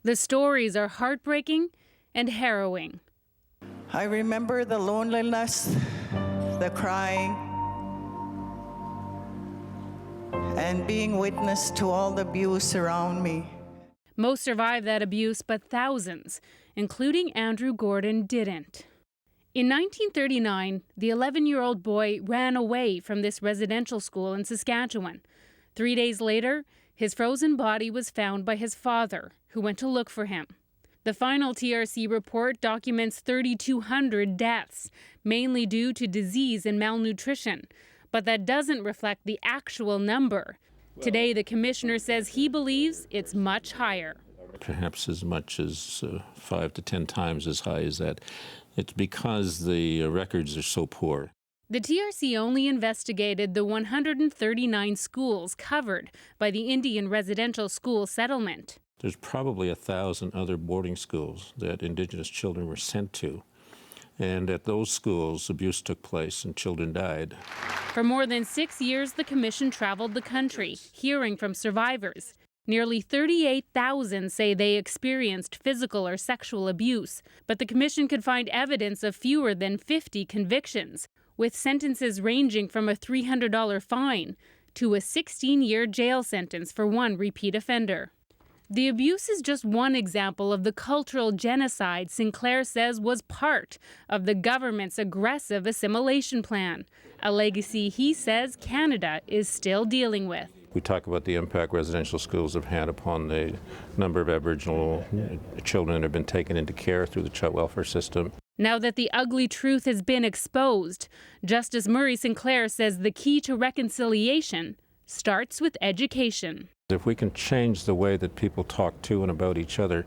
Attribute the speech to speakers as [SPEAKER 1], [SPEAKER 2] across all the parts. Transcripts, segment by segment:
[SPEAKER 1] The stories are heartbreaking and harrowing.
[SPEAKER 2] I remember the loneliness, the crying, and being witness to all the abuse around me.
[SPEAKER 1] Most survived that abuse, but thousands, including Andrew Gordon, didn't. In 1939, the 11-year-old boy ran away from this residential school in Saskatchewan. 3 days later, his frozen body was found by his father, who went to look for him. The final TRC report documents 3,200 deaths, mainly due to disease and malnutrition. But that doesn't reflect the actual number. Today, the commissioner says he believes it's much higher.
[SPEAKER 3] Perhaps as much as 5 to 10 times as high as that. It's because the records are so poor.
[SPEAKER 1] The TRC only investigated the 139 schools covered by the Indian residential school settlement.
[SPEAKER 3] There's probably 1,000 other boarding schools that Indigenous children were sent to. And at those schools, abuse took place and children died.
[SPEAKER 1] For more than 6 years, the commission traveled the country, hearing from survivors. Nearly 38,000 say they experienced physical or sexual abuse, but the commission could find evidence of fewer than 50 convictions, with sentences ranging from a $300 fine to a 16-year jail sentence for one repeat offender. The abuse is just one example of the cultural genocide Sinclair says was part of the government's aggressive assimilation plan, a legacy he says Canada is still dealing with.
[SPEAKER 3] We talk about the impact residential schools have had upon the number of Aboriginal children that have been taken into care through the child welfare system.
[SPEAKER 1] Now that the ugly truth has been exposed, Justice Murray Sinclair says the key to reconciliation starts with education.
[SPEAKER 3] If we can change the way that people talk to and about each other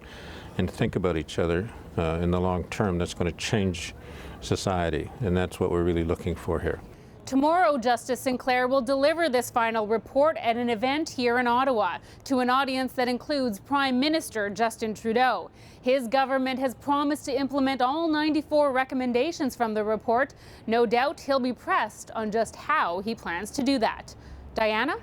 [SPEAKER 3] and think about each other in the long term, that's going to change society, and that's what we're really looking for here.
[SPEAKER 1] Tomorrow, Justice Sinclair will deliver this final report at an event here in Ottawa to an audience that includes Prime Minister Justin Trudeau. His government has promised to implement all 94 recommendations from the report. No doubt he'll be pressed on just how he plans to do that. Diana?